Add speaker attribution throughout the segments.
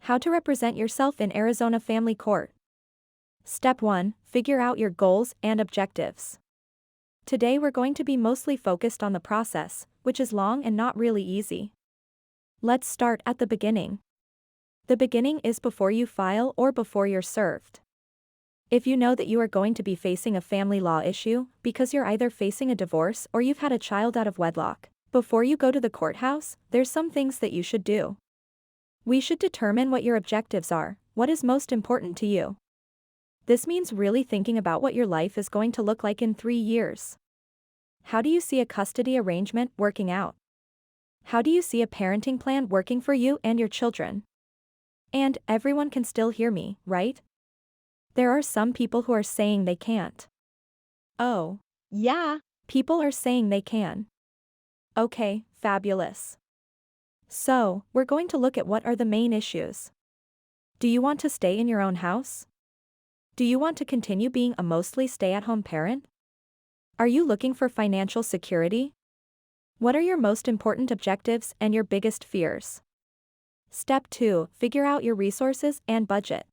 Speaker 1: How to represent yourself in Arizona Family Court. Step 1. Figure out your goals and objectives. Today we're going to be mostly focused on the process, which is long and not really easy. Let's start at the beginning. The beginning is before you file or before you're served. If you know that you are going to be facing a family law issue, because you're either facing a divorce or you've had a child out of wedlock, before you go to the courthouse, there's some things that you should do. We should determine what your objectives are, what is most important to you. This means really thinking about what your life is going to look like in 3 years. How do you see a custody arrangement working out? How do you see a parenting plan working for you and your children? And everyone can still hear me, right? There are some people who are saying they can't. Oh, yeah, people are saying they can. Okay, fabulous. So, we're going to look at what are the main issues. Do you want to stay in your own house? Do you want to continue being a mostly stay-at-home parent? Are you looking for financial security? What are your most important objectives and your biggest fears? Step 2. Figure out your resources and budget.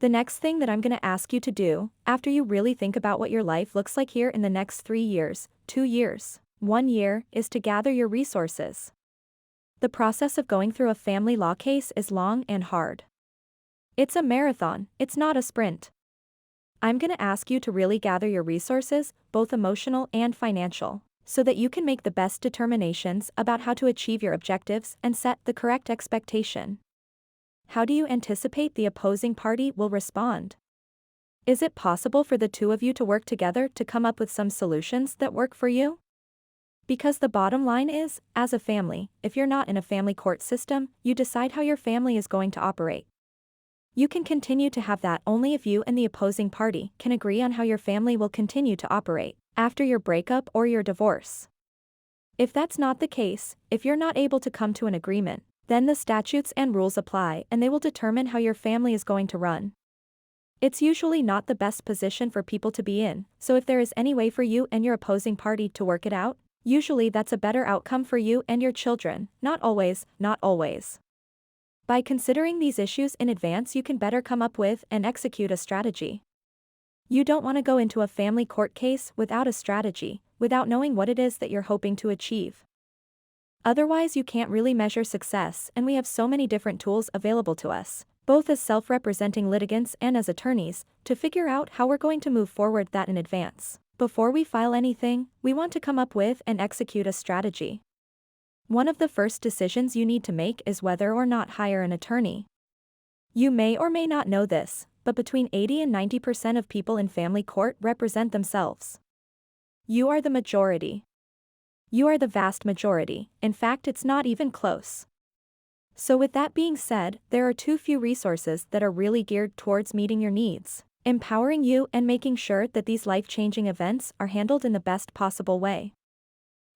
Speaker 1: The next thing that I'm going to ask you to do, after you really think about what your life looks like here in the next 3 years, 2 years, 1 year, is to gather your resources. The process of going through a family law case is long and hard. It's a marathon, it's not a sprint. I'm going to ask you to really gather your resources, both emotional and financial, so that you can make the best determinations about how to achieve your objectives and set the correct expectation. How do you anticipate the opposing party will respond? Is it possible for the two of you to work together to come up with some solutions that work for you? Because the bottom line is, as a family, if you're not in a family court system, you decide how your family is going to operate. You can continue to have that only if you and the opposing party can agree on how your family will continue to operate after your breakup or your divorce. If that's not the case, if you're not able to come to an agreement, then the statutes and rules apply and they will determine how your family is going to run. It's usually not the best position for people to be in, so if there is any way for you and your opposing party to work it out, usually that's a better outcome for you and your children, not always, not always. By considering these issues in advance, you can better come up with and execute a strategy. You don't want to go into a family court case without a strategy, without knowing what it is that you're hoping to achieve. Otherwise, you can't really measure success, and we have so many different tools available to us, both as self-representing litigants and as attorneys, to figure out how we're going to move forward that in advance. Before we file anything, we want to come up with and execute a strategy. One of the first decisions you need to make is whether or not hire an attorney. You may or may not know this, but between 80 and 90% of people in family court represent themselves. You are the majority. You are the vast majority, in fact it's not even close. So with that being said, there are too few resources that are really geared towards meeting your needs, empowering you and making sure that these life-changing events are handled in the best possible way.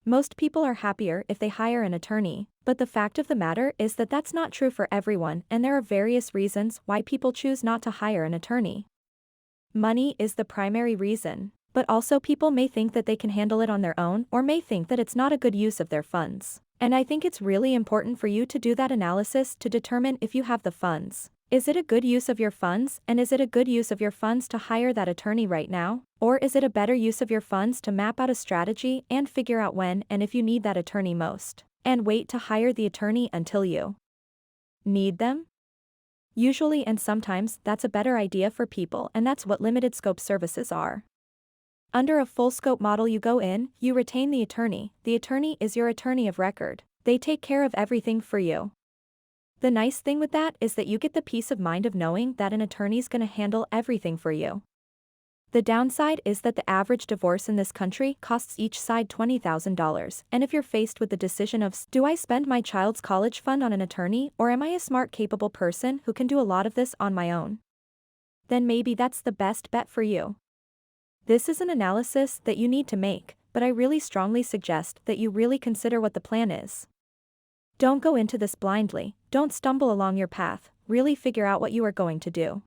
Speaker 1: Most people are happier if they hire an attorney, but the fact of the matter is that that's not true for everyone, and there are various reasons why people choose not to hire an attorney. Money is the primary reason, but also people may think that they can handle it on their own or may think that it's not a good use of their funds. And I think it's really important for you to do that analysis to determine if you have the funds. Is it a good use of your funds, and is it a good use of your funds to hire that attorney right now? Or is it a better use of your funds to map out a strategy and figure out when and if you need that attorney most, and wait to hire the attorney until you need them? Usually and sometimes that's a better idea for people, and that's what limited scope services are. Under a full scope model, you go in, you retain the attorney is your attorney of record. They take care of everything for you. The nice thing with that is that you get the peace of mind of knowing that an attorney's gonna handle everything for you. The downside is that the average divorce in this country costs each side $20,000, and if you're faced with the decision of, do I spend my child's college fund on an attorney, or am I a smart, capable person who can do a lot of this on my own? Then maybe that's the best bet for you. This is an analysis that you need to make, but I really strongly suggest that you really consider what the plan is. Don't go into this blindly, don't stumble along your path, really figure out what you are going to do.